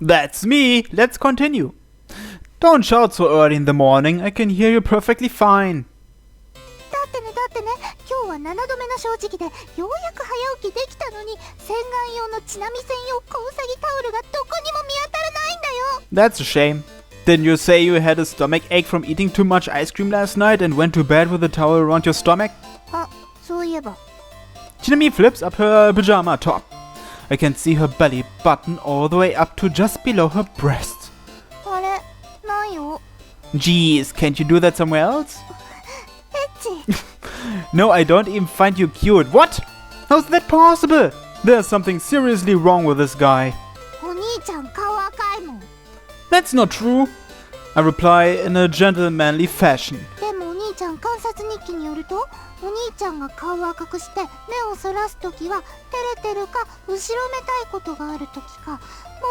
That's me. Let's continue. Don't shout so early in the morning. I can hear you perfectly fine. だってね、今日は7度目の正直でようやく早起きできたのに洗顔用のちなみ専用小うさぎタオルがどこにも見当たらないんだよ。 That's a shame. Didn't you say you had a stomach ache from eating too much ice cream last night and went to bed with a towel around your stomach? あ、そういえば。 Chinami flips up her pajama top. I can see her belly button all the way up to just below her breast. あれ、ないよ。 Jeez, can't you do that somewhere else? エッチ。 No, I don't even find you cute. What? How's that possible? There's something seriously wrong with this guy. お兄ちゃん顔赤いもん。 That's not true. I reply in a gentlemanly fashion. でもお兄ちゃん観察日記によると、お兄ちゃんが顔を赤くして目をそらすときは照れてるか後ろめたいことがあるときか、も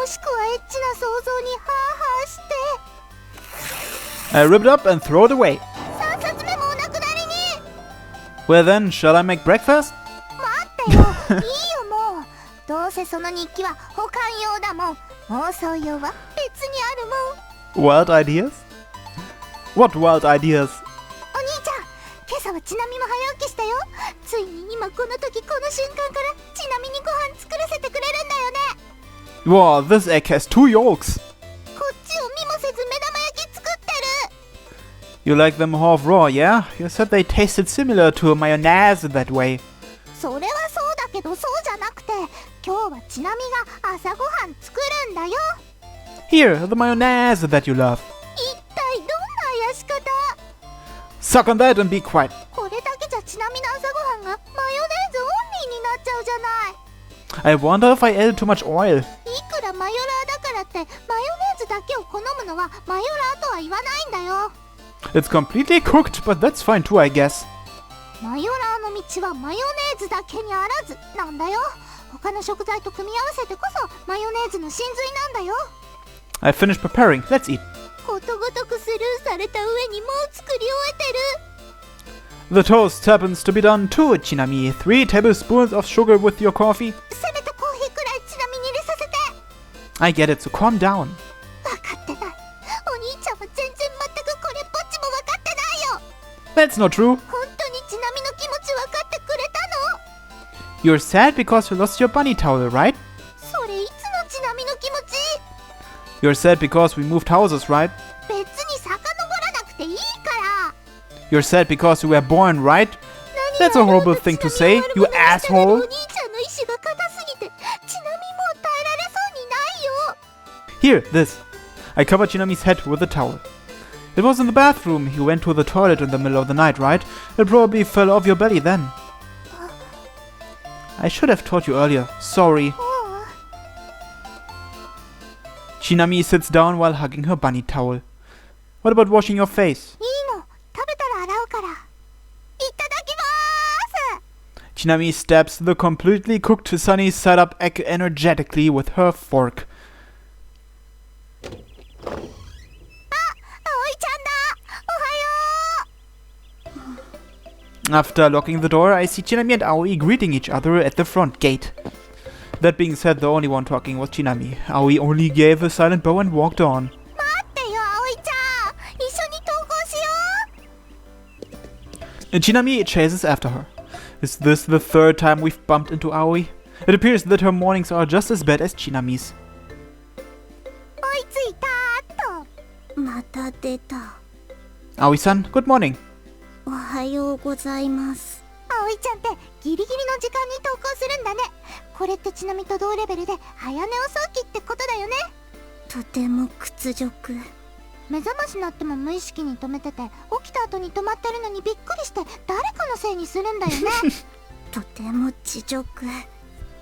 しくはエッチな想像にハーハーして。 I rip it up and throw it away. 3冊目もお亡くなりに。 Well then, shall I make breakfast? 待ってよ、いいよもう。どうせその日記は保管用だもん。妄想用は別にあるもん。 Wild ideas? What wild ideas? お兄ちゃん、今朝はちなみも早起きしたよ。ついに今この時この瞬間からちなみにご飯作らせてくれるんだよね。 Wow, this egg has 2 yolks. こっちを見もせず目玉焼き作ってる。 You like them half raw, yeah? You said they tasted similar to mayonnaise in that way. それはそうだけどそうじゃなくて、今日はちなみが朝ごはん作るんだよ。 Here, the mayonnaise that you love. 一体どんなあやし方。 Suck on that and be quiet. これだけじゃちなみの朝ごはんがマヨネーズオンリーになっちゃうじゃない。 I wonder if I added too much oil. いくらマヨラーだからってマヨネーズだけを好むのはマヨラーとは言わないんだよ。 It's completely cooked, but that's fine too, I guess. マヨラーの道はマヨネーズだけにあらずなんだよ。他の食材と組み合わせてこそマヨネーズの真髄なんだよ。 I finished preparing. Let's eat. ことごとくスルーされた上にもう作り終えてる。 The toast happens to be done too, Chinami. 3 tablespoons of sugar with your coffee. せめてコーヒーくらいちなみに入れさせて。 I get it, so calm down. 分かってない。お兄ちゃんは全然全くこれっぽっちも分かってないよ。 That's not true. 本当にちなみの気持ち分かってくれたの？ You're sad because you lost your bunny towel, right? それいつのちなみの気持ち？ You're sad because we moved houses, right? 別に遡らなくていいから。 You're sad because you were born, right? That's a horrible thing to say, you お asshole. 兄ちゃんの意志が硬すぎてちなみもう耐えられそうにないよ。 Here, this. I covered Chinami's head with a towel. It was in the bathroom. You went to the toilet in the middle of the night, right? It probably fell off your belly then. I should have told you earlier. Sorry. おう。 Chinami sits down while hugging her bunny towel. What about washing your face? いいの、食べたら洗うから。いただきまーす。 Chinami stabs the completely cooked sunny side up egg energetically with her fork. 葵ちゃんだ。おはよう。 After locking the door, I see Chinami and Aoi greeting each other at the front gate. That being said, the only one talking was Chinami. Aoi only gave a silent bow and walked on. 待ってよ、葵ちゃん。一緒に登校しよう。 And Chinami chases after her. Is this the 3rd time we've bumped into Aoi? It appears that her mornings are just as bad as Chinami's. 追いついたーっと。また出た。 Aoi-san, good morning. おはようございます。葵ちゃんってギリギリの時間に登校するんだね。これってちなみと同レベルで早寝遅起きってことだよね。とても屈辱。目覚まし鳴っても無意識に止めてて、起きた後に止まってるのにびっくりして誰かのせいにするんだよね。とても恥辱。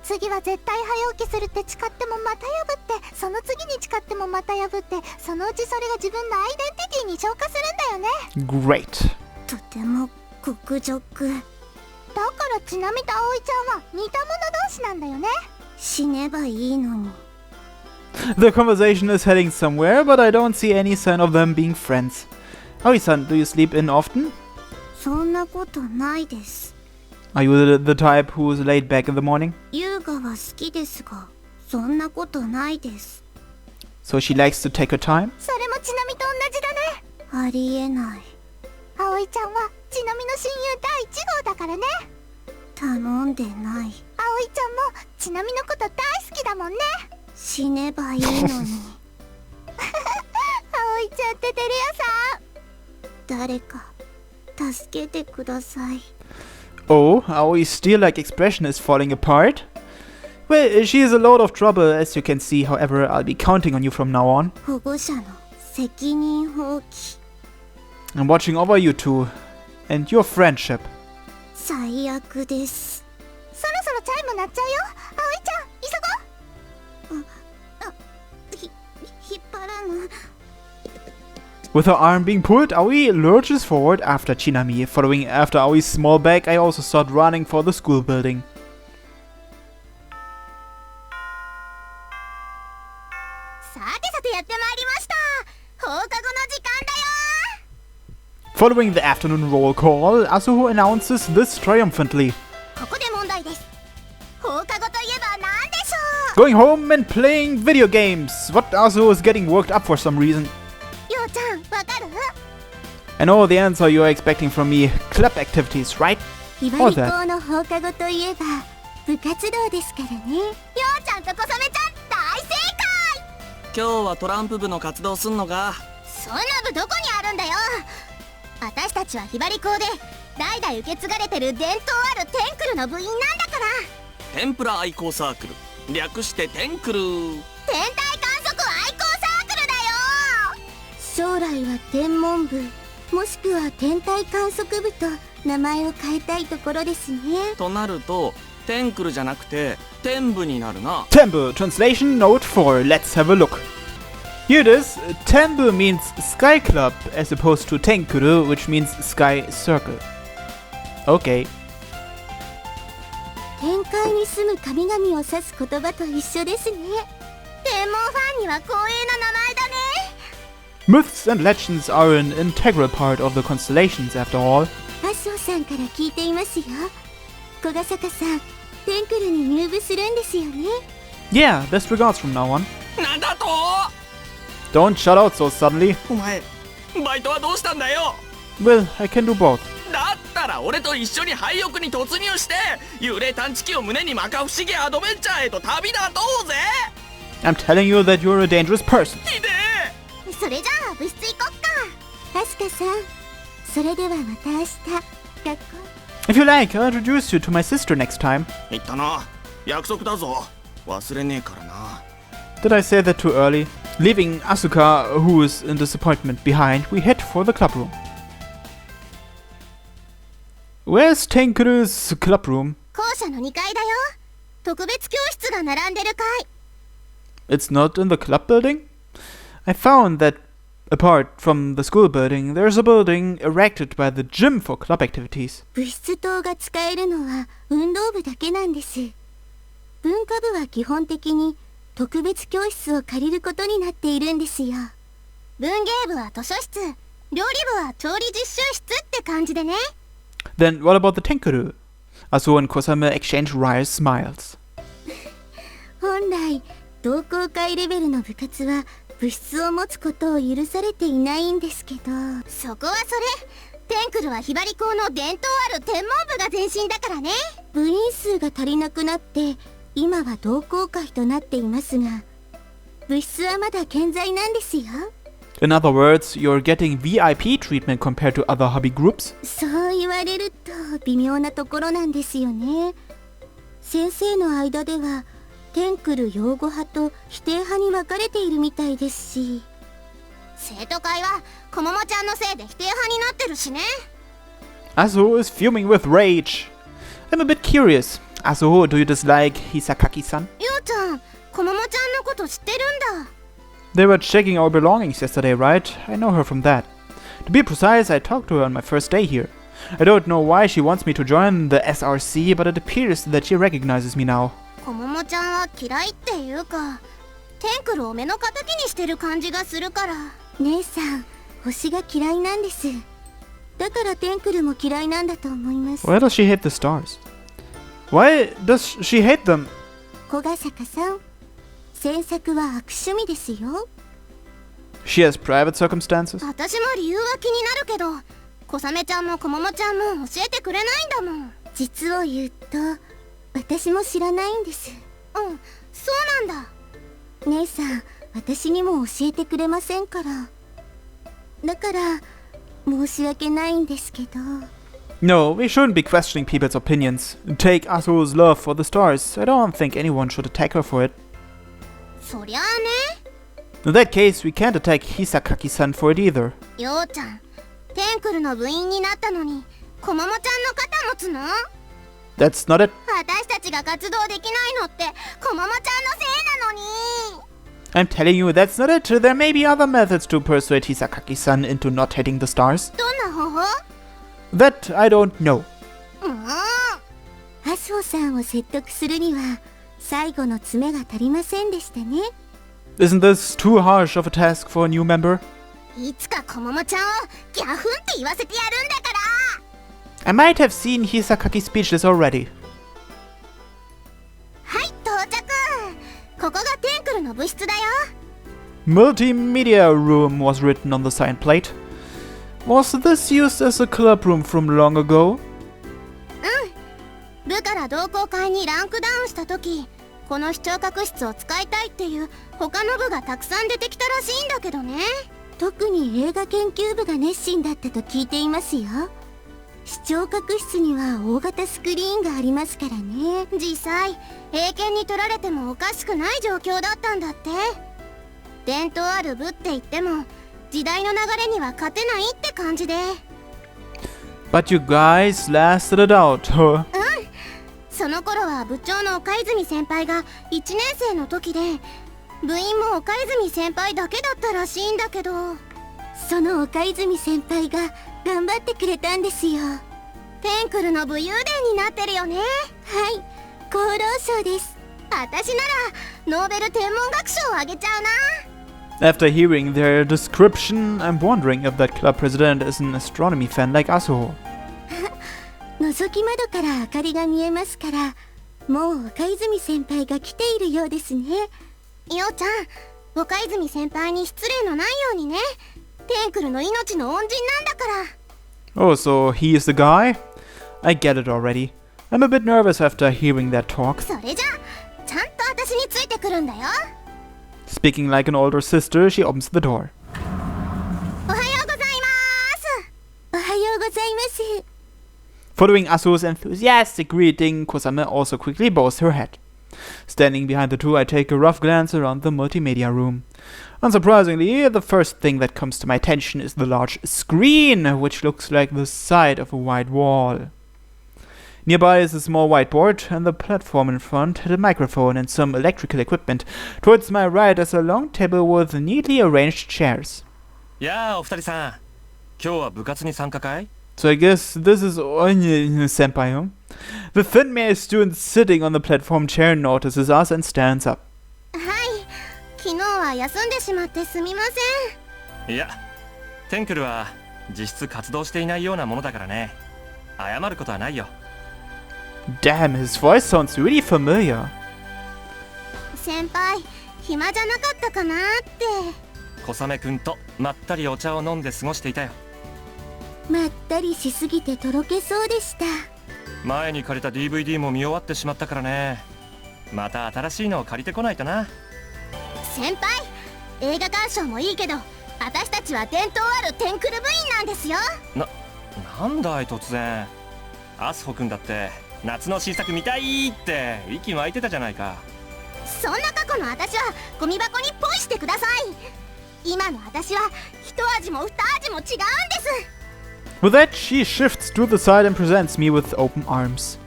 次は絶対早起きするって誓ってもまた破って、その次に誓ってもまた破って、そのうちそれが自分のアイデンティティに昇華するんだよね。 Great. とても屈辱。だからちなみと葵ちゃんは似た者同士なんだよね。死ねばいいのに。 The conversation is heading somewhere, but I don't see any sign of them being friends. Aoi-san, do you sleep in often? そんなことないです。 Are you the type who's laid back in the morning? 優雅は好きですが、そんなことないです。So she likes to take her time? それもちなみと同じだね。ありえない。葵ちゃんはちなみの親友第1号だからね。頼んでない。葵ちゃんもちなみのこと大好きだもんね。死ねばいいのに。葵ちゃんっててるやさん。誰か助けてください。Oh, Aoi's steel-like expression is falling apart? Well, she is a load of trouble, as you can see. However, I'll be counting on you from now on. 保護者の責任放棄。I'm watching over you two and your friendship. 最悪です。そろそろチャイム鳴っちゃうよ。葵ちゃん、急ごう。引っ張らぬ。With her arm being pulled, Aoi lurches forward after Chinami. Following after Aoi's small bag, I also start running for the school building. Following the afternoon roll call, Asuho announces this triumphantly. Going home and playing video games. What? Asuho is getting worked up for some reason. I know the answer you are expecting from me. Club activities, right? Or that. 今日はトランプ部の活動すんのか。そんな部どこにあるんだよ。私たちはひばり校で代々受け継がれてる伝統あるテンクルの部員なんだから。天ぷら愛好サークル、略してテンクル。天体観測愛好サークルだよ。将来は天文部もしくは天体観測部と名前を変えたいところですね。となるとテンクルじゃなくて天部になるな。Tembu, translation note 4. Let's have a look. Here it is. Tembu means Sky Club as opposed to Tenkuru, which means Sky Circle. Okay. 天界に住む神々を指す言葉と一緒ですね。天文ファンには光栄な名前だね。Myths and legends are an integral part of the constellations, after all. アスオさんから聞いていますよ。小ヶ坂さん、テンクルに入部するんですよね。Yeah, best regards from now on. なんだと Don't shout out so suddenly. お前、バイトはどうしたんだよ。 Well, I can do both. だったら俺と一緒に廃屋に突入して幽霊探知機を胸にまか不思議アドベンチャーへと旅立とうぜ。 I'm telling you that you're a dangerous person. ひでえ。それじゃあ部室行こっか。アスカさん、それではまた明日学校。 If you like, I'll introduce you to my sister next time. 言ったな、約束だぞ。忘れねえからな。 Did I say that too early? Leaving Asuka, who is in disappointment, behind, we head for the club room. Where's Tenkuru's club room? 校舎の2階だよ。特別教室が並んでる階。 It's not in the club building? I found that apart from the school building, there's a building erected by the gym for club activities. 部室棟が使えるのは運動部だけなんです。文化部は基本的に特別教室を借りることになっているんですよ。文芸部は図書室、料理部は調理実習室って感じでね。 Then what about the Tenkuru? Asuho and Kosame exchange wry smiles. 本来、同好会レベルの部活は部室を持つことを許されていないんですけど。そこはそれ。テンクルはひばり校の伝統ある天文部が前身だからね。部員数が足りなくなって今は同好会となっていますが、部室はまだ健在なんですよ。 In other words, you're getting VIP treatment compared to other hobby groups? そう言われると微妙なところなんですよね。先生の間ではテンクル擁護派と否定派に分かれているみたいですし、生徒会はこももちゃんのせいで否定派になってるしね。 Asuho is fuming with rage. I'm a bit curious. Asuho, do you dislike Hisakaki-san? ゆうちゃん、こももちゃんのこと知ってるんだ。 They were checking our belongings yesterday, right? I know her from that. To be precise, I talked to her on my first day here. I don't know why she wants me to join the SRC, but it appears that she recognizes me now. こももちゃんは嫌いっていうか、テンクルを目の敵にしてる感じがするから。姉さん、星が嫌いなんです。だからテンクルも嫌いなんだと思います。 Why does she hate the stars? Why does she hate them? 小ヶ坂さん、詮索は悪趣味ですよ。She has private circumstances? 私も理由は気になるけど、小雨ちゃんもこももちゃんも教えてくれないんだもん。実を言うと私も知らないんです。うん、そうなんだ。姉さん、私にも教えてくれませんから。だから申し訳ないんですけど。No, we shouldn't be questioning people's opinions. Take Asuho's love for the stars. I don't think anyone should attack her for it. そりゃあね。In that case, we can't attack Hisakaki-san for it either. ようちゃん、テンクルの部員になったのにこももちゃんの肩持つの？ That's not it. 私たちが活動できないのってこももちゃんのせいなのに。I'm telling you, that's not it. There may be other methods to persuade Hisakaki-san into not hitting the stars. どんな方法？ That I don't know. アスホさんを説得するには最後の詰めが足りませんでしたね。 Isn't this too harsh of a task for a new member? いつかこももちゃんをギャフンって言わせてやるんだから。 I might have seen Hisakaki speechless already. はい、到着。ここがテンクルの部室だよ。 Multimedia room was written on the sign plate. Was this used as a club room from long ago? 部から同好会にランクダウンした時、この視聴覚室を使いたいっていう他の部がたくさん出てきたらしいんだけどね。特に映画研究部が熱心だったと聞いていますよ。視聴覚室には大型スクリーンがありますからね。実際英検に取られてもおかしくない状況だったんだって。伝統ある部って言っても時代の流れには勝てないって感じで。 But you guys lasted it out, huh? その頃は部長の岡泉先輩が1年生の時で、部員も岡泉先輩だけだったらしいんだけど、その岡泉先輩が頑張ってくれたんですよ。テンクルの武勇伝になってるよね。はい、功労賞です。私ならノーベル天文学賞をあげちゃうな。 After hearing their description, I'm wondering if that club president is an astronomy fan like Asuho. 覗き窓から明かりが見えますから、もう岡泉先輩が来ているようですね。ようちゃん、岡泉先輩に失礼のないようにね。テンクルの命の恩人なんだから。 Oh, so he is the guy? I get it already. I'm a bit nervous after hearing that talk. それじゃあちゃんと私についてくるんだよ。 Speaking like an older sister, she opens the door. おはようございます。おはようございます。 Following Asuho's enthusiastic greeting, Kosame also quickly bows her head. Standing behind the two, I take a rough glance around the multimedia room. Unsurprisingly, the first thing that comes to my attention is the large screen, which looks like the side of a white wall. Nearby is a small whiteboard, and the platform in front had a microphone and some electrical equipment. Towards my right is a long table with neatly arranged chairs. やあ、お二人さん。今日は部活に参加かい？ So I guess this is Senpai, huh? The thin male student sitting on the platform chair notices us and stands up. はい、昨日は休んでしまってすみません。いや、テンクルは実質活動していないようなものだからね。謝ることはないよ。Damn, his voice sounds really familiar. 先輩、暇じゃなかったかなって。小雨くんとまったりお茶を飲んで過ごしていたよ。まったりしすぎてとろけそうでした。前に借りた DVD も見終わってしまったからね。また新しいのを借りてこないとな。先輩、映画鑑賞もいいけど私たちは伝統あるテンクル部員なんですよ。なんだい突然。アスホくんだって夏の新作見たいって息巻いてたじゃないか。そんな過去の私はゴミ箱にポイしてください。今の私は一味も二味も違うんです。 With that, she shifts to the side and presents me with open arms.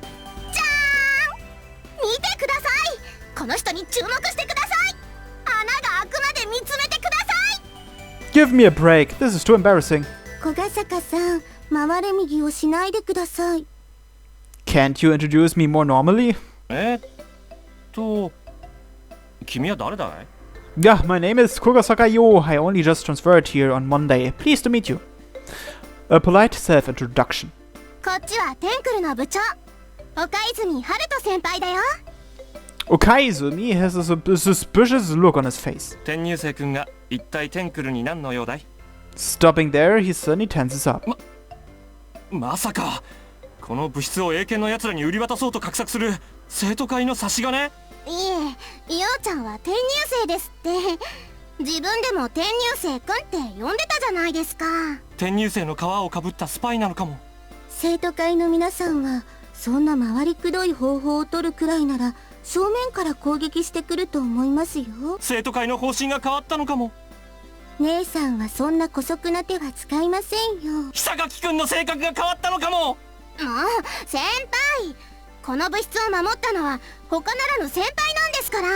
じゃーん、見てください。この人に注目してください。穴が開くまで見つめてください。 Give me a break. This is too embarrassing. 小ヶ坂さん、回れ右をしないでください。 Can't you introduce me more normally? 君は誰だい？ Yeah, my name is Kugasaka Yo. I only just transferred here on Monday. Pleased to meet you. A polite self-introduction. こっちはテンクルの部長、岡泉春人先輩だよ。 Okaizumi has a suspicious look on his face. 転入生くんが一体テンクルに何の用だい？ Stopping there, he suddenly tenses up. まさかこの物質を英検の奴らに売り渡そうと画策する生徒会の差し金？いえ、ようちゃんは転入生ですって。自分でも転入生くんって呼んでたじゃないですか。転入生の皮をかぶったスパイなのかも。生徒会の皆さんはそんな回りくどい方法を取るくらいなら正面から攻撃してくると思いますよ。生徒会の方針が変わったのかも。姉さんはそんな姑息な手は使いませんよ。久垣くんの性格が変わったのかも。もう先輩、この物質を守ったのは他ならぬ先輩なんですから、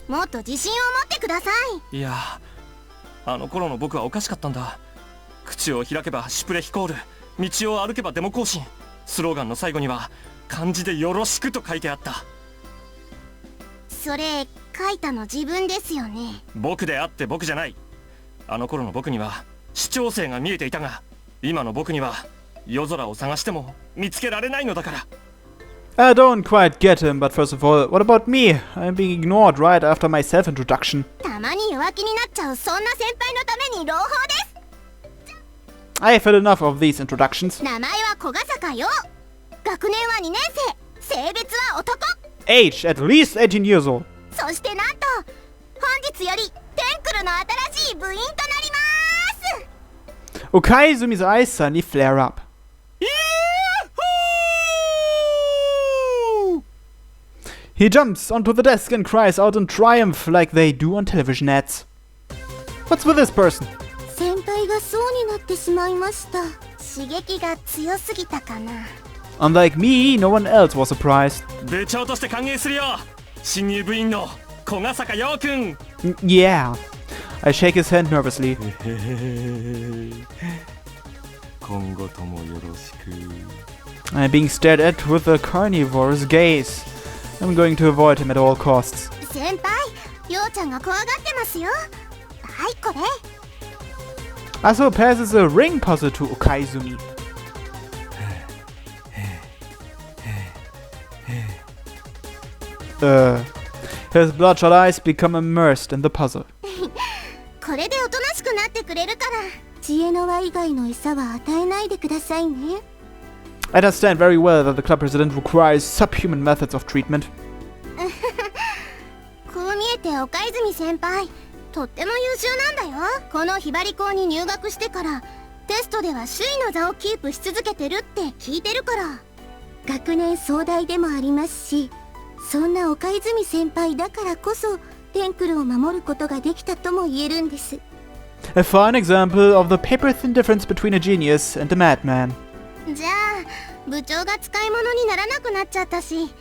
もっと自信を持ってください。いや、あの頃の僕はおかしかったんだ。口を開けばシュプレヒコール、道を歩けばデモ行進、スローガンの最後には漢字でよろしくと書いてあった。それ書いたの自分ですよね。僕であって僕じゃない。あの頃の僕には視聴性が見えていたが、今の僕には夜空を探しても見つけられないのだから。I don't quite get him, but first of all, what about me? I'm being ignored right after my self-introduction. たまに弱気になっちゃうそんな先輩のために朗報です。 I've had enough of these introductions. 名前は小ヶ坂陽。学年は2年生。性別は男。 Age, at least 18 years old. そしてなんと本日よりテンクルの新しい部員となります。 Okaizumi's eyes suddenly flare up. He jumps onto the desk and cries out in triumph like they do on television ads. What's with this person? 先輩がそうになってしまいました。刺激が強すぎたかな。 Unlike me, no one else was surprised. 部長として歓迎するよ、新入部員の小ヶ坂陽くん。Yeah. I shake his hand nervously. 今後ともよろしく。 I'm being stared at with a carnivore's gaze. I'm going to avoid him at all costs. 先輩、陽ちゃんが怖がってますよ。はい、これ。 Asuho passes a ring puzzle to Okaizumi. His bloodshot eyes become immersed in the puzzle. これでおとなしくなってくれるから。知恵の輪以外の餌は与えないでくださいね。I understand very well that the club president requires subhuman methods of treatment. こう見えて岡泉先輩、とっても優秀なんだよ。このひばり校に入学してからテストでは首位の座をキープし続けてるって聞いてるから。学年総大でもありますし、そんな岡泉先輩だからこそテンクルを守ることができたとも言えるんです。 A fine example of the paper-thin difference between a genius and a madman. じゃあ部長が使い物にならなくなっちゃったし、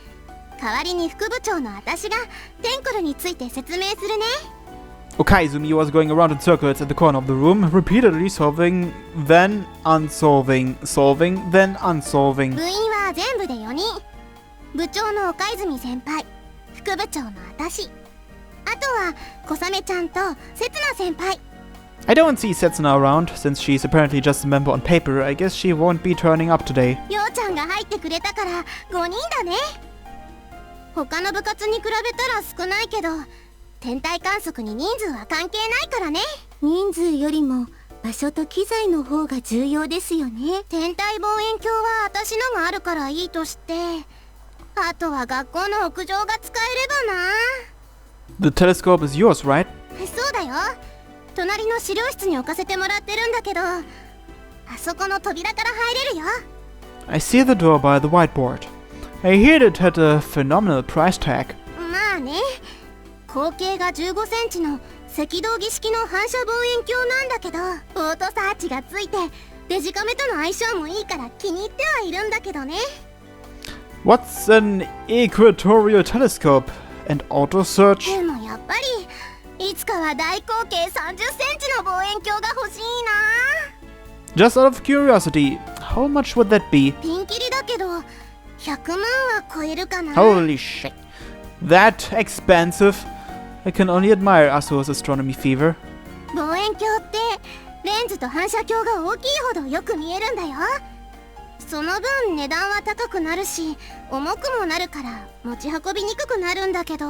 代わりに副部長の私がテンクルについて説明するね。 Okaizumi was going around in circles at the corner of the room, repeatedly solving, then unsolving, solving, then unsolving. 部員は全部で4人。部長の岡泉先輩、副部長の私、あとは小雨ちゃんと刹那先輩。 I don't see Setsuna around, since she's apparently just a member on paper. I guess she won't be turning up today. ようちゃんが入ってくれたから5人だね。他の部活に比べたら少ないけど、天体観測に人数は関係ないからね。人数よりも場所と機材の方が重要ですよね。天体望遠鏡は私のがあるからいいとして、あとは学校の屋上が使えればな。 The telescope is yours, right? そうだよ。隣の資料室に置かせてもらってるんだけど、あそこの扉から入れるよ。 I see the door by the whiteboard. I heard it had a phenomenal price tag. まあね、口径が15センチの赤道儀式の反射望遠鏡なんだけど、オートサーチがついてデジカメとの相性もいいから気に入ってはいるんだけどね。 What's an equatorial telescope? And auto search? でもやっぱりいつかは大口径30センチの望遠鏡が欲しいな。 Just out of curiosity, how much would that be? ピンキリだけど100万は超えるかな。 Holy shit. That expensive? I can only admire Asuho's astronomy fever. 望遠鏡ってレンズと反射鏡が大きいほどよく見えるんだよ。その分値段は高くなるし重くもなるから持ち運びにくくなるんだけど。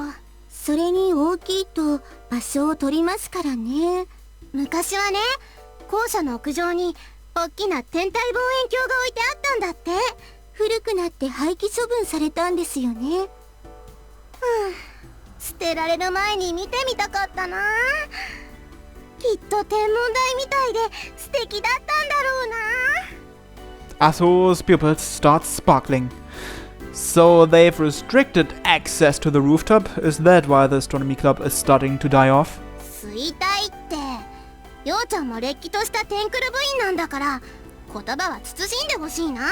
それに大きいと場所を取りますからね。昔はね、校舎の屋上に大きな天体望遠鏡が置いてあったんだって。古くなって廃棄処分されたんですよね。捨てられる前に見てみたかったな。きっと天文台みたいで素敵だったんだろうな。Asuho's pupils start sparkling. So they've restricted access to the rooftop? Is that why the astronomy club is starting to die off? 衰退って、ようちゃんもれっきとしたテンクル部員なんだから、言葉は慎んでほしいな。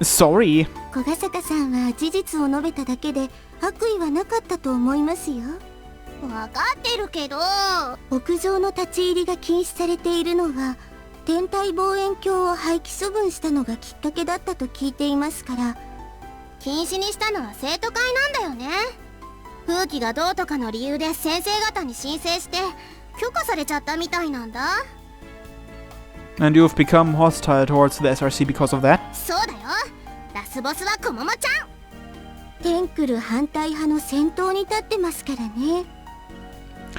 Sorry. 小ヶ坂さんは事実を述べただけで悪意はなかったと思いますよ。わかってるけど、屋上の立ち入りが禁止されているのは天体望遠鏡を廃棄処分したのがきっかけだったと聞いていますから。禁止にしたのは生徒会なんだよね。風紀がどうとかの理由で先生方に申請して許可されちゃったみたいなんだ。And you've become hostile towards the SRC because of that? そうだよ。ラスボスはこももちゃん。テンクル反対派の先頭に立ってますからね。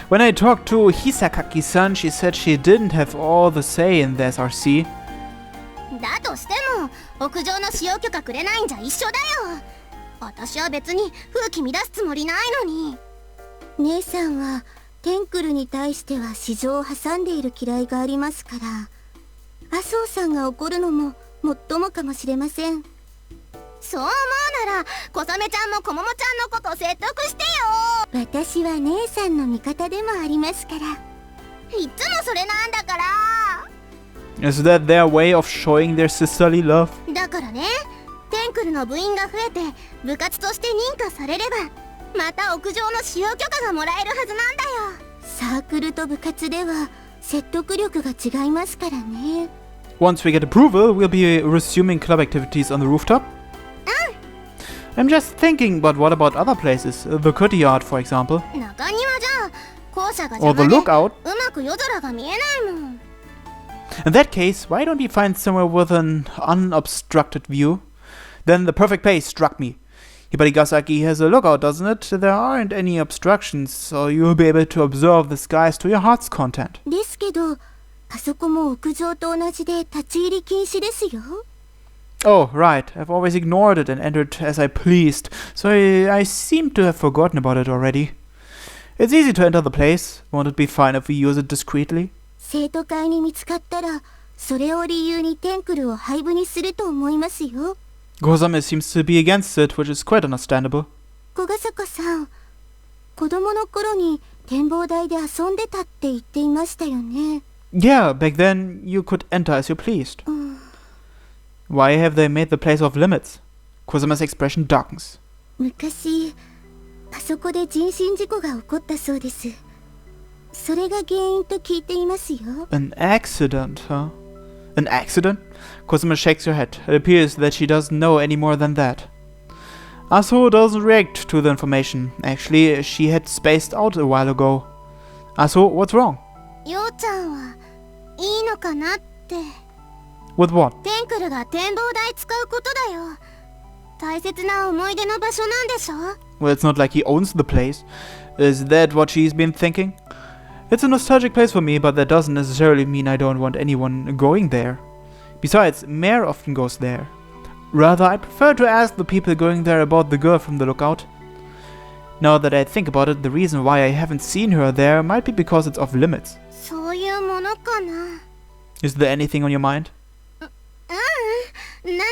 When I talked to Hisakaki-san, she said she didn't have all the say in the SRC. だとしても屋上の使用許可くれないんじゃ一緒だよ。私は別に風紀乱すつもりないのに。姉さんはテンクルに対しては市場を挟んでいる嫌いがありますから、麻生さんが怒るのももっともかもしれません。そう思うなら小雨ちゃんもこももちゃんのこと説得してよ。私は姉さんの味方でもありますから。いつもそれなんだから。 Is that their way of showing their sisterly love? だからね、テンクルの部員が増えて部活として認可されれば、また屋上の使用許可がもらえるはずなんだよ。サークルと部活では説得力が違いますからね。 Once we get approval, we'll be resuming club activities on the rooftop? I'm just thinking, but what about other places? The courtyard, for example? 中庭じゃ校舎が Or 邪 the 魔で lookout? うまく夜空が見えないもん。 In that case, why don't we find somewhere with an unobstructed view? Then the perfect place struck me. Hibarigasaki has a lookout, doesn't it? There aren't any obstructions, so you'll be able to observe the skies to your heart's content. ですけど、あそこも屋上と同じで立ち入り禁止ですよ。Oh, right. I've always ignored it and entered as I pleased, so I seem to have forgotten about it already. It's easy to enter the place. Won't it be fine if we use it discreetly? 生徒会に見つかったら、それを理由にテンクルを廃部にすると思いますよ。Gozame seems to be against it, which is quite understandable. 小ヶ坂さん、子供の頃に展望台で遊んでたって言っていましたよね。Yeah, back then you could enter as you pleased. Why have they made the place off limits? Kozame's expression darkens. 昔、あそこで人身事故が起こったそうです。それが原因と聞いていますよ。An accident, huh? An accident? Kozame shakes her head. It appears that she doesn't know any more than that. Asuho doesn't react to the information. Actually, she had spaced out a while ago. Asuho, what's wrong? ようちゃんはいいのかなって。 With what? テンクルが展望台使うことだよ。大切な思い出の場所なんでしょ。 Well, it's not like he owns the place. Is that what she's been thinking? It's a nostalgic place for me, but that doesn't necessarily mean I don't want anyone going there. Besides, Mare often goes there. Rather, I prefer to ask the people going there about the girl from the lookout. Now that I think about it, the reason why I haven't seen her there might be because it's off limits. そういうものかな。 Is there anything on your mind? なんで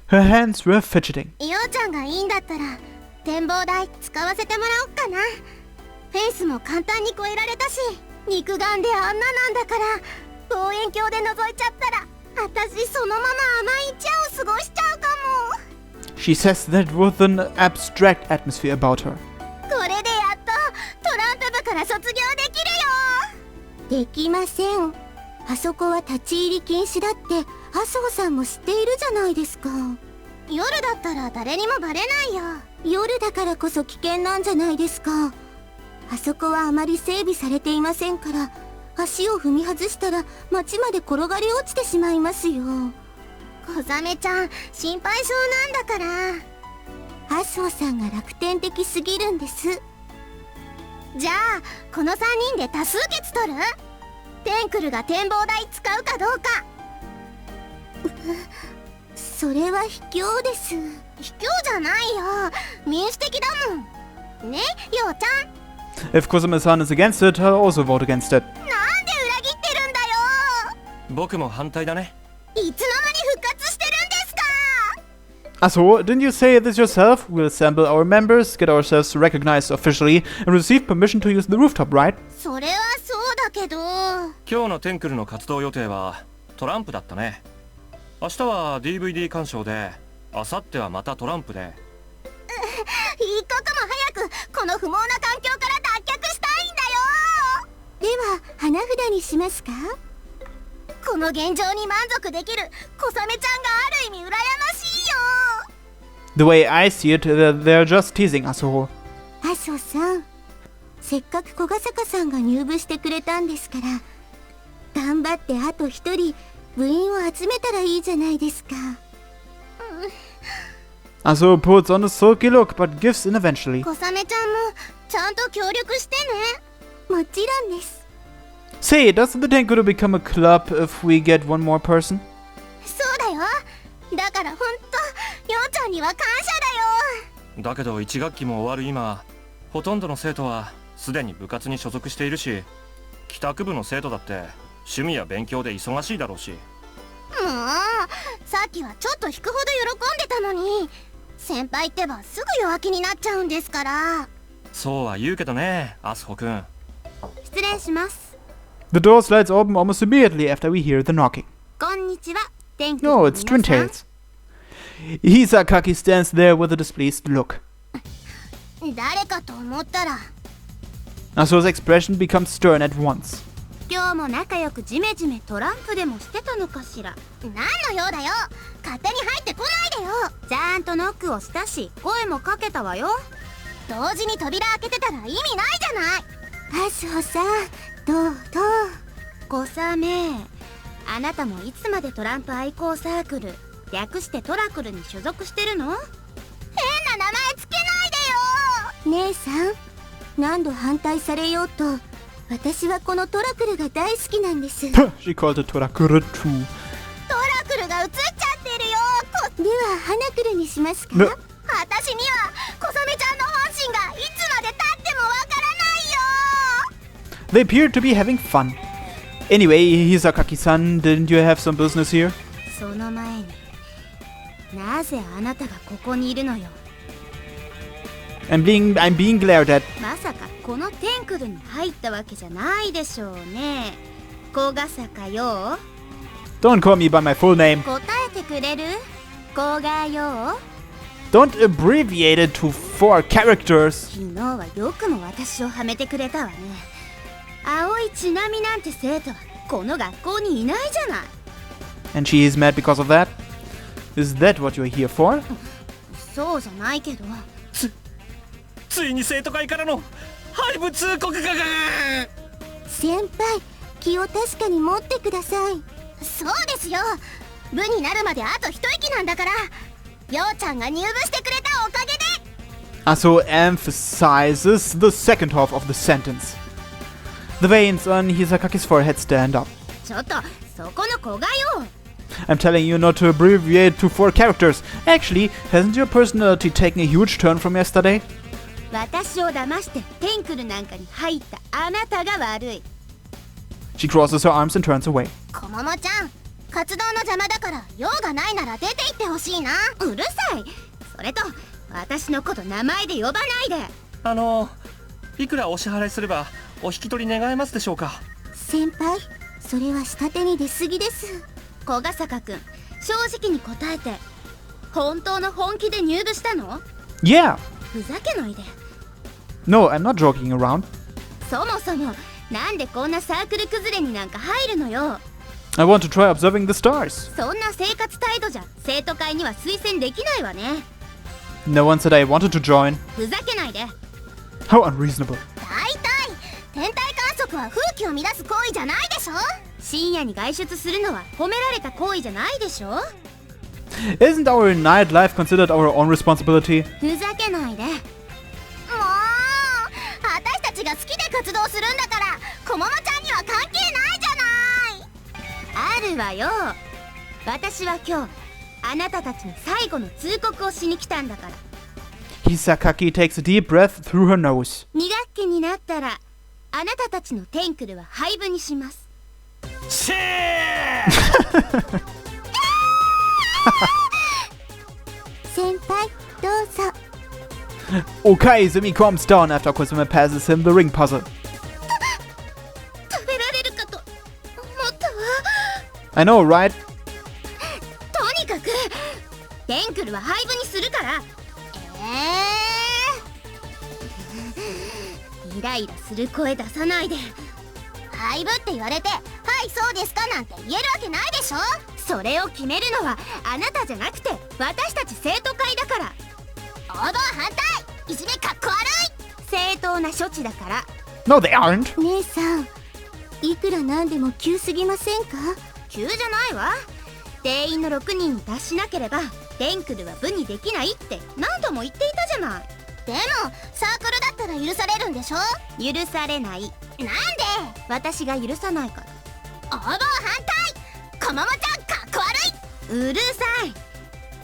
Her hands were fidgeting. もようちゃんがいいんだったら展望台使わせてもらおっかな。フェンスも簡単に越えられたし、肉眼であんななんだから望遠鏡で覗いちゃったら私そのまま甘い一夜を過ごしちゃうかも。 She says that with an abstract atmosphere about her. これでやっとトランプ部から卒業できるよ。できません。あそこは立ち入り禁止だって麻生さんも知っているじゃないですか。夜だったら誰にもバレないよ。夜だからこそ危険なんじゃないですか。あそこはあまり整備されていませんから、足を踏み外したら街まで転がり落ちてしまいますよ。小雨ちゃん心配性なんだから。麻生さんが楽天的すぎるんです。じゃあこの3人で多数決取る？テンクルが展望台使うかどうか。それは卑怯です。卑怯じゃないよ、民主的だもんね、ようちゃん。 If Kusame-san is against it, I'll also vote against it. なんで裏切ってるんだよ。僕も反対だね。いつの間に復活してるんですか。 Asuho, didn't you say this yourself? We'll assemble our members, get ourselves recognized officially, and receive permission to use the rooftop, right? それはそうだけど。今日のテンクルの活動予定はトランプだったね。明日は DVD 鑑賞で、明後日はまたトランプで。一刻も早くこの不毛な環境から脱却したいんだよ。では花札にしますか？この現状に満足できる小雨ちゃんがある意味羨ましいよ。 The way I see it, they're just teasing Asuho. 麻生さん、せっかく小ヶ坂さんが入部してくれたんですから、頑張ってあと一人部員を集めたらいいじゃないですか。Asuho puts on a sulky look, but gives in eventually. 小雨ちゃんもちゃんと協力してね。もちろんです。Say, doesn't the Tenkuru become a club if we get one more person? そうだよ。だからほんとようちゃんには感謝だよ。だけど1学期も終わる今、ほとんどの生徒はすでに部活に所属しているし、帰宅部の生徒だって趣味や勉強で忙しいだろうし。もうさっきはちょっと引くほど喜んでたのに、先輩ってばすぐ弱気になっちゃうんですから。そうは言うけどね、アスホくん。失礼します。 The door slides open almost immediately after we hear the knocking. こんにちは、天気 No, it's Twin Tails. Hisakaki stands there with a displeased look. 誰かと思ったら。 Asuho's expression becomes stern at once. 今日も仲良くジメジメトランプでもしてたのかしら。何の用だよ。勝手に入ってこないでよ。ちゃんとノックをしたし、声もかけたわよ。同時に扉開けてたら意味ないじゃない。麻生さん、どう？小雨、あなたもいつまでトランプ愛好サークル、略してトラクルに所属してるの？変な名前つけないでよ。姉さん、何度反対されようと、私はこのトラクルが大好きなんです。では She called it Torakuru too. トラクルが映っちゃってるよ。花クルにしますか？ね私には小雨ちゃんの本心がいつまで経ってもわからないよ。 They appear to be having fun. Anyway, Hisakaki-san, didn't you have some business here? その前に、なぜあなたがここにいるのよ。I'm being glared at. まさかこのテンクルに入ったわけじゃないでしょうね。小ヶ坂よ。 Don't call me by my full name. 答えてくれる？小賀よ。 Don't abbreviate it to 4 characters. 昨日はよくも私をはめてくれたわね。青いちなみなんて生徒はこの学校にいないじゃない。 And she is mad because of that? Is that what you're here for? そうじゃないけど。ついに生徒会からの廃部通告が。先輩、気を確かに持ってください。そうですよ。部になるまであと一息なんだから、ようちゃんが入部してくれたおかげで。 Asuho emphasizes the second half of the sentence. The veins on Hisakaki's forehead stand up. ちょっとそこの小賀よ。 I'm telling you not to abbreviate to 4 characters. Actually, hasn't your personality taken a huge turn from yesterday? 私を騙してテンクルなんかに入ったあなたが悪い。 She crosses her arms and turns away. 小桃ちゃん、活動の邪魔だから用がないなら出て行ってほしいな。うるさい。それと私のこと名前で呼ばないで。いくらお支払いすればお引き取り願えますでしょうか？先輩、それは下手に出過ぎです。小ヶ坂くん、正直に答えて、本当の本気で入部したの？ Yeah. ふざけないで。 No, I'm not joking around. そもそもなんでこんなサークル崩れになんか入るのよ。 I want to try observing the stars. そんな生活態度じゃ生徒会には推薦できないわね。 No one said I wanted to join. ふざけないで。 How unreasonable. 大体天体観測は風紀を乱す行為じゃないでしょ。深夜に外出するのは褒められた行為じゃないでしょ。Isn't our nightlife considered our own responsibility? ふざけないで。もう私たちが好きで活動するんだからこももちゃんには関係ないじゃない。あるわよ。私は今日あなたたちに最後の通告をしに来たんだから。 Hisakaki takes a deep breath through her nose. 2学期になったらあなたたちのテンクルは廃部にします。シェー先輩どうぞ。 Okay, Izumi calms down after Kusame passes him the ring puzzle. 食べられるかと思ったわ。 I know, right? とにかくテンクルは廃部にするから。イライラする声出さないで。廃部って言われてはいそうですかなんて言えるわけないでしょ。それを決めるのはあなたじゃなくて私たち生徒会だから。行動反対。いじめかっこ悪い。正当な処置だから。 No, they aren't. 姉さん、いくらなんでも急すぎませんか？急じゃないわ。定員の6人に達しなければテンクルは部にできないって何度も言っていたじゃない。でもサークルだったら許されるんでしょ。許されない。なんで？私が許さないから。行動反対。こももちゃんかっこ悪い。うるさい。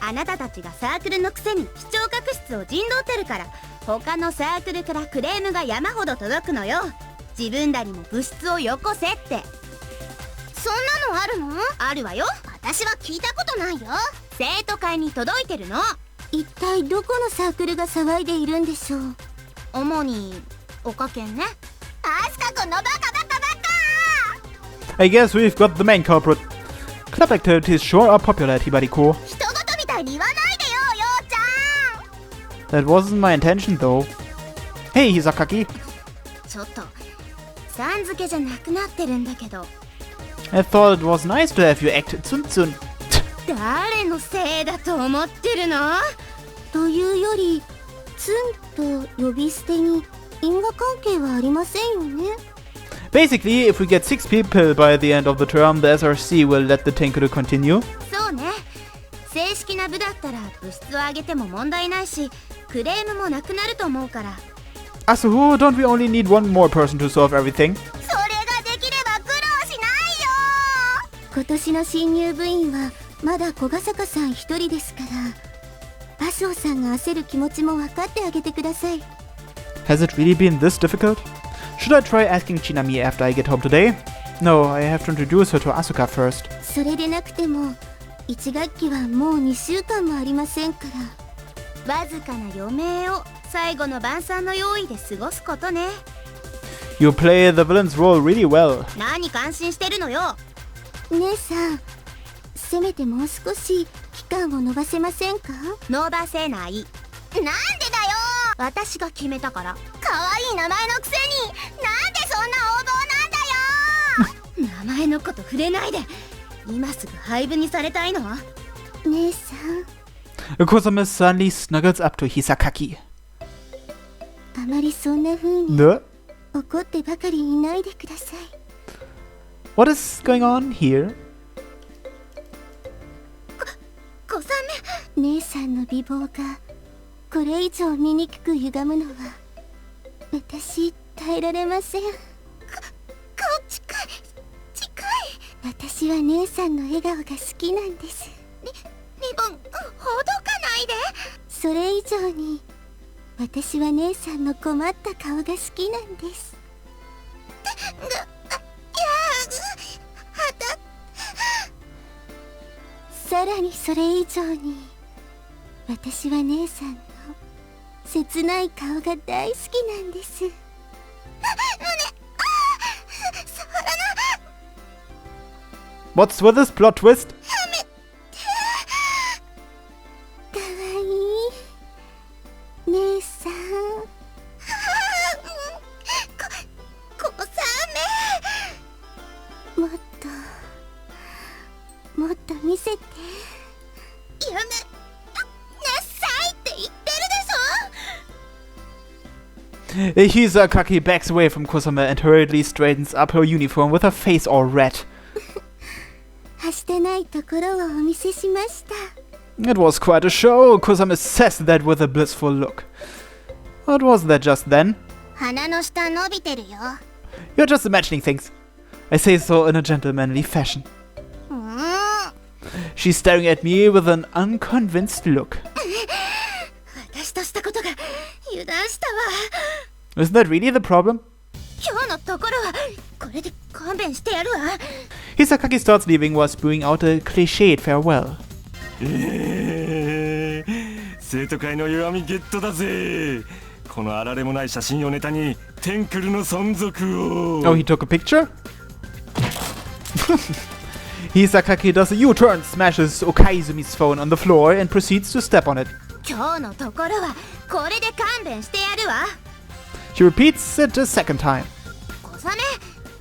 あなたたちがサークルのくせに視聴覚室を陣取ってるから他のサークルからクレームが山ほど届くのよ。自分らにも部室をよこせって。そんなのあるの？あるわよ。私は聞いたことないよ。生徒会に届いてるの。一体どこのサークルが騒いでいるんでしょう。主におかけんね。アスカ君のバカバカバカ。 I guess we've got the main culprit. Club activities sure are popular at Hibariko. 人事みたいに言わないでよ、ようちゃん。 That wasn't my intention though. Hey, Hisakaki. ちょっとさん付けじゃなくなってるんだけど。 I thought it was nice to have you act tsun-tsun. 誰のせいだと思ってるの？というよりツンと呼び捨てに因果関係はありませんよね。 Basically, if we get 6 people by the end of the term, the SRC will let the Tenkuru continue. そうね。正式な部だったら部室を上げても問題ないしクレームもなくなると思うから。 Asuho, don't we only need one more person to solve everything? それができれば苦労しないよ。今年の新入部員はまだ小ヶ坂さん一人ですから、麻生さんが焦る気持ちも分かってあげてください。 Has it really been this difficult? Should I try asking Chinami after I get home today? No, I have to introduce her to Asuka first. それでなくても1学期はもう2週間もありませんから、わずかな余命を最後の晩餐の用意で過ごすことね。 You play the villain's role really well. 何感心してるのよ。姉さん、せめてもう少し期間を延ばせませんか？延ばせない。なんでだよ。私が決めたから。可愛い名前のくせになんでそんな横暴なんだよ。名前のこと触れないで。今すぐ廃部にされたいの？姉さん、 Kusame suddenly snuggles up to Hisakaki. あまりそんな風に The? 怒ってばかりいないでください。 What is going on here? 小雨、姉さんの美貌がこれ以上醜く歪むのは私耐えられません。顔近い。私は姉さんの笑顔が好きなんです。リボンほどかないで。それ以上に私は姉さんの困った顔が好きなんです。さらにそれ以上に私は姉さんの切ない顔が大好きなんです。What's with this plot twist? かわいい姉さん。小雨。もっと見せて。やめなさいって言ってるでしょ。 Hisakaki backs away from Kusame and hurriedly straightens up her uniform with her face all red. はしてないところをお見せしました。It was quite a show. Kusame assessed that with a blissful look. What was that just then? 鼻の下伸びてるよ。 You're just imagining things. I say so in a gentlemanly fashion. うーん。 She's staring at me with an unconvinced look. 私としたことが油断したわ。 Isn't that really the problem? 今日のところはこれで勘弁してやるわ。 Hisakaki starts leaving while spewing out a cliched farewell. 生徒会の弱みゲットだぜ。このあられもない写真をネタにテンクルの存続を。 Oh, he took a picture? Hisakaki does a U-turn, smashes Okaizumi's phone on the floor and proceeds to step on it. 今日のところはこれで勘弁してやるわ。 She repeats it a second time. 小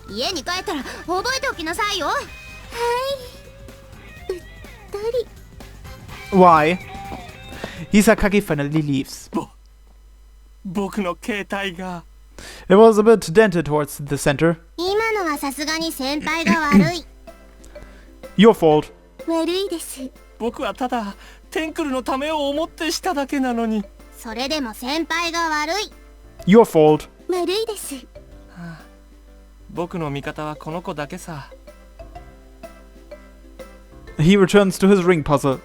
雨、家に帰ったら覚えておきなさいよ。Why? Hisakaki finally leaves. 僕の携帯が。 It was a bit dented towards the center. 今のはさすがに先輩が悪い。 Your fault. 悪いです。僕はただテンクルのためを思ってしただけなのに。それでも先輩が悪い。 Your fault. 悪いです。僕の味方はこの子だけさ。 He returns to his ring puzzle.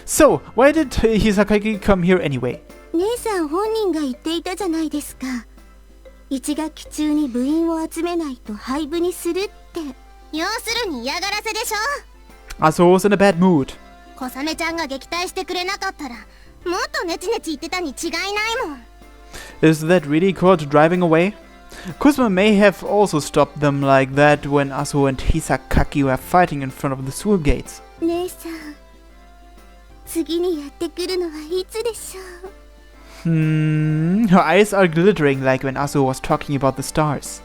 So, why did Hisakaki come here anyway? 姉さん本人が言っていたじゃないですか。1学期中に部員を集めないと廃部にするって。要するに嫌がらせでしょ。 Asuho was in a bad mood. 小雨ちゃんが撃退してくれなかったらもっとネチネチ言ってたに違いないもん。 Is that really called driving away? Kusuma may have also stopped them like that when Asuho and Hisakaki were fighting in front of the school gates. 姉さん、次にやってくるのはいつでしょう。 Her eyes are glittering like when Asuho was talking about the stars.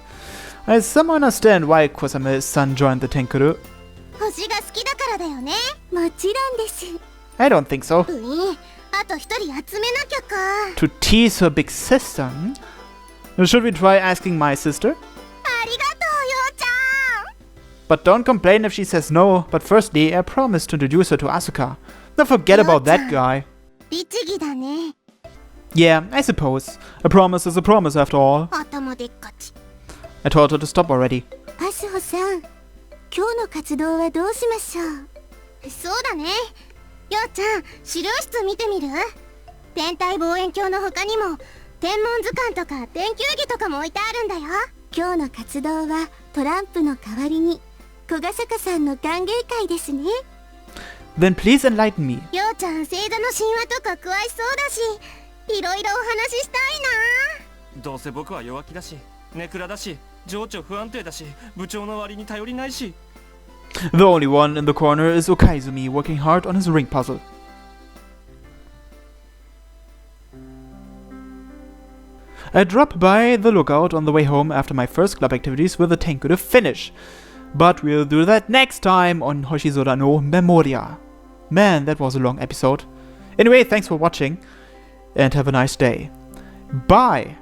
I somehow understand why Kusame's son joined the Tenkuru. 星が好きだからだよね。もちろんです。 I don't think so. 部員あと一人集めなきゃか。 To tease her big sister? Should we try asking my sister? ありがとうようちゃん。 But don't complain if she says no. But firstly, I promised to introduce her to Asuka. Now forget about that guy. 律儀だね。 Yeah, I suppose. A promise is a promise after all. 頭でっかち。 I told her to stop already. アスホさん、今日の活動はどうしましょう。そうだね。ようちゃん、資料室見てみる？天体望遠鏡の他にも天文図鑑とか天球儀とかも置いてあるんだよ。今日の活動はトランプの代わりに小ヶ坂さんの歓迎会ですね。 Then please enlighten me. ようちゃん、星座の神話とか詳しそうだし、いろいろお話ししたいな。どうせ僕は弱気だし、ネクラだし、情緒不安定だし、部長の割に頼りないし。 The only one in the corner is Okaizumi, working hard on his ring puzzle. I drop by the lookout on the way home after my first club activities with a Tenkuru finish. But we'll do that next time on Hoshizora no Memoria. Man, that was a long episode. Anyway, thanks for watching and have a nice day. Bye!